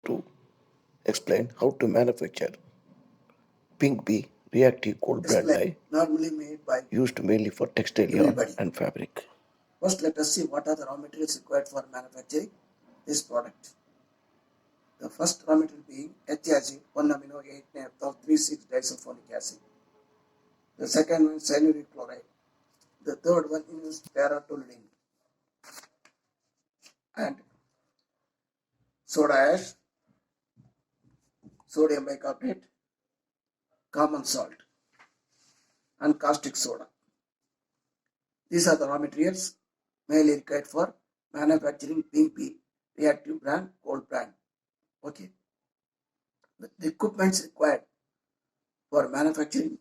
to explain how to manufacture Pink Bee reactive cold brand dye normally made by used mainly for textile yarn everybody. and fabric. First, let us see what are the raw materials required for manufacturing this product. The first raw material being H acid, 1 amino 8 naphtol 3,6 disulfonic acid. The second one is cyanuric chloride. The third one is paratoluene and soda ash, sodium bicarbonate, common salt, and caustic soda. These are the raw materials mainly required for manufacturing Pink Bee reactive brand, cold brand. Okay. The equipments required for manufacturing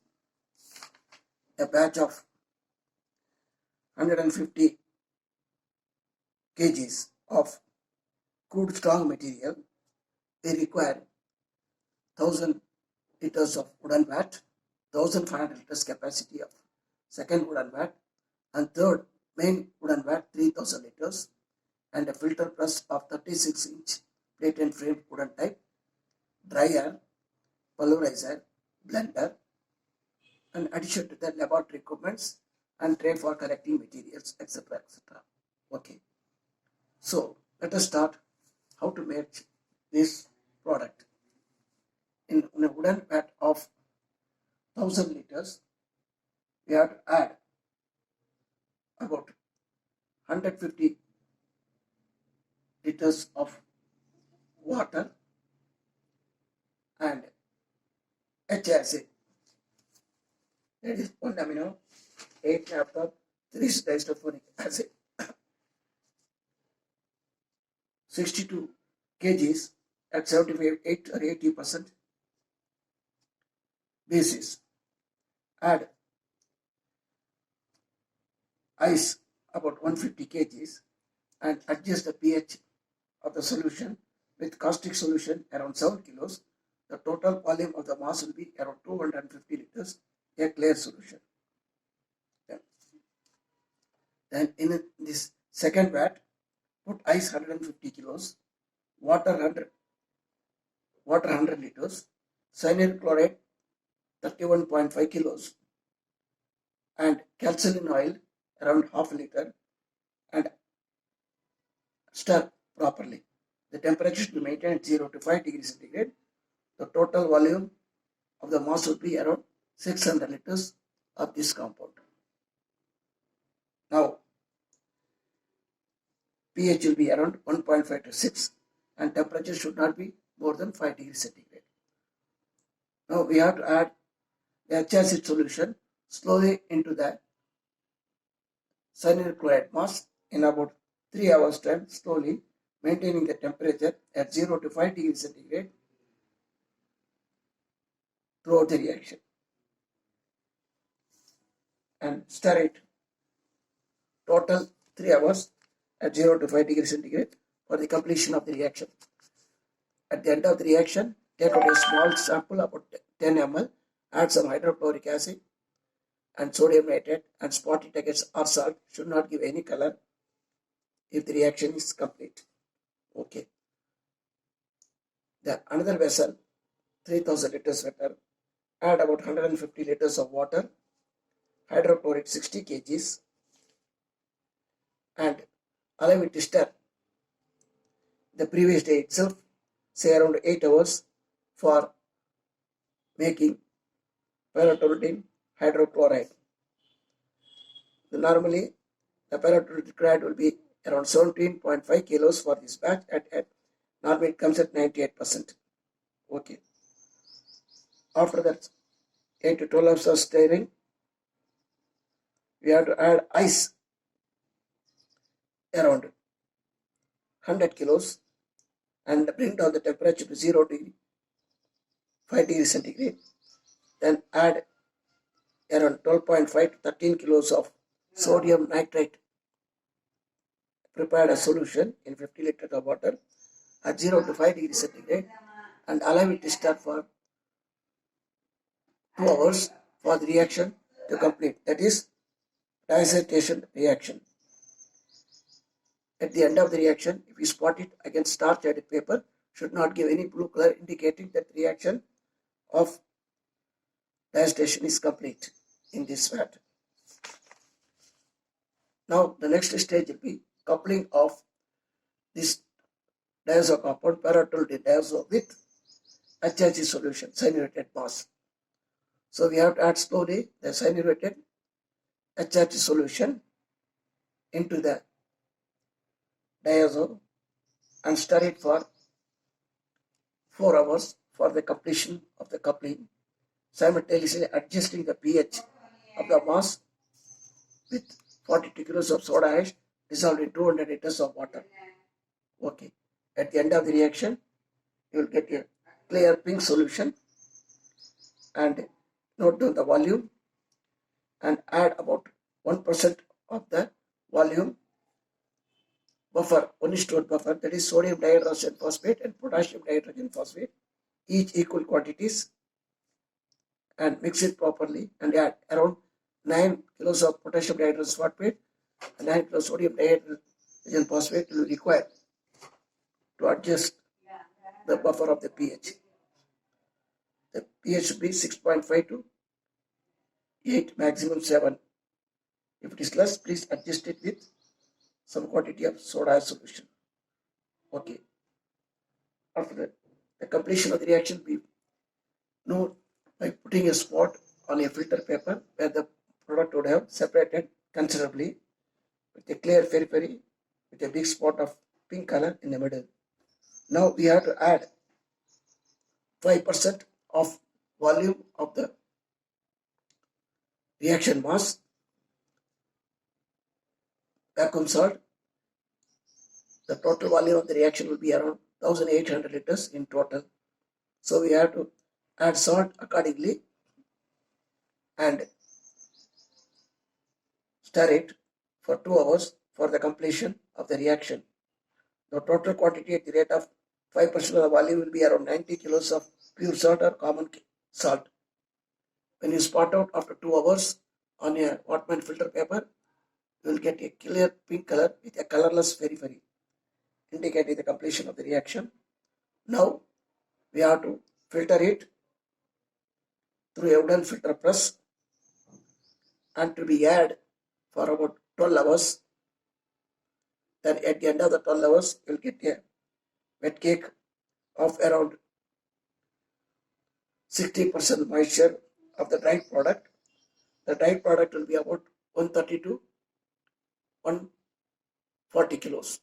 a batch of 150 kgs of crude strong material, we require 1000 liters of wooden vat, 1500 liters capacity of second wooden vat, and third main wooden vat 3000 liters, and a filter press of 36-inch plate and frame wooden type, dryer, pulverizer, blender, and addition to the laboratory equipments and tray for collecting materials, etc. etc. Okay. So let us start how to make this product. In a wooden vat of 1000 liters, we have to add about 150 liters of water and H acid, that is 1 amino 8 naphtol 3 disulfonic acid, 62 kgs at 75 8 or 80% basis. Add ice about 150 kgs and adjust the pH of the solution with caustic solution around 7 kilos. The total volume of the mass will be around 250 liters, a clear solution. Then in this second vat, put ice 150 kilos, water 100 liters, cyanuric chloride 31.5 kilos, and calcium oil around half a liter, and stir properly. The temperature should be maintained at 0 to 5 degrees centigrade. The total volume of the mass will be around 600 liters of this compound. Now, pH will be around 1.5 to 6 and temperature should not be more than 5 degrees centigrade. Now, we have to add the H acid solution slowly into the cyanuric chloride mass in about 3 hours time, slowly maintaining the temperature at 0 to 5 degrees centigrade throughout the reaction, and stir it total 3 hours at 0 to 5 degrees centigrade for the completion of the reaction. At the end of the reaction, take out a small sample about 10 ml, add some hydrochloric acid and sodium nitrate and spot it against R salt. Should not give any color if the reaction is complete. Okay. Then another vessel, 3000 liters water, add about 150 liters of water, hydrochloric 60 kgs, and allow it to stir the previous day itself, say around 8 hours, for making paratoluene hydrochloride. Normally, the paratoluene required will be around 17.5 kilos for this batch. At normally it comes at 98%. Okay. After that, 8 to 12 hours of stirring, we have to add ice around 100 kilos and bring down the temperature to 0 degree, 5 degrees centigrade. Then add around 12.5 to 13 kilos of sodium nitrate. Prepare a solution in 50 liters of water at 0 to 5 degrees centigrade and allow it to stir for 2 hours for the reaction to complete. That is diacetation reaction. At the end of the reaction, if you spot it against starch added paper, should not give any blue color indicating that reaction of digestion is complete in this vat. Now the next stage will be coupling of this diazo compound para-toluene diazo with HIG solution, cyanurated mass. So we have to add slowly the cyanurated HIG solution into the diazo and stir it for 4 hours for the completion of the coupling, simultaneously adjusting the pH of the mass with 42 kilos of soda ash dissolved in 200 liters of water. Okay. At the end of the reaction, you will get a clear pink solution, and note down the volume and add about 1% of the volume buffer, 1:1 buffer, that is sodium dihydrogen phosphate and potassium dihydrogen phosphate, each equal quantities, and mix it properly and add around 9 kilos of potassium dihydrogen phosphate and 9 kilos sodium dihydrogen phosphate will be required to adjust the buffer of the pH. The pH should be 6.5 to 8, maximum 7. If it is less, please adjust it with some quantity of soda solution. Okay. After the completion of the reaction, we know by putting a spot on a filter paper where the product would have separated considerably with a clear periphery with a big spot of pink color in the middle. Now we have to add 5% of volume of the reaction mass, vacuum salt. The total volume of the reaction will be around 1800 liters in total. So we have to add salt accordingly and stir it for 2 hours for the completion of the reaction. The total quantity at the rate of 5% of the volume will be around 90 kilos of pure salt or common salt. When you spot out after 2 hours on a Wattman filter paper, you will get a clear pink color with a colorless periphery, indicating the completion of the reaction. Now we have to filter it through a wooden filter press and to be aired for about 12 hours. Then at the end of the 12 hours, you will get a wet cake of around 60% moisture of the dried product. The dried product will be about 130 to 140 kilos.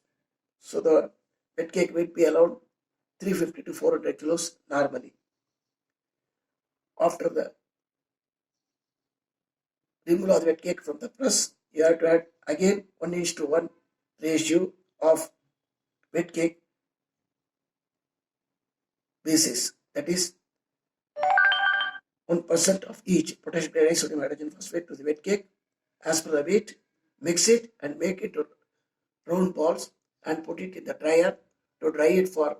So the wet cake will be around 350 to 400 kilos normally. After the removal of the wet cake from the press, you have to add again 1:1 ratio of wet cake basis, that is 1% of each potassium dihydrogen sodium hydrogen phosphate to the wet cake as per the weight. Mix it and make it round balls and put it in the dryer to dry it for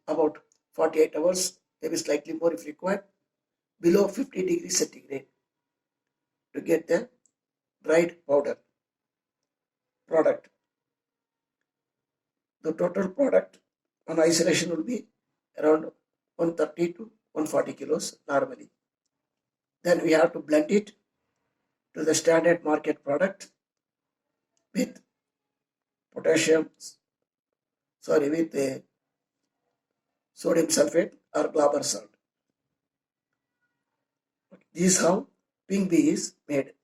about 48 hours, maybe slightly more if required, below 50 degrees centigrade to get the dried powder product. The total product on isolation will be around 130 to 140 kilos normally. Then we have to blend it to the standard market product with with the sodium sulfate or glauber salt. This is how Pink Bee is made.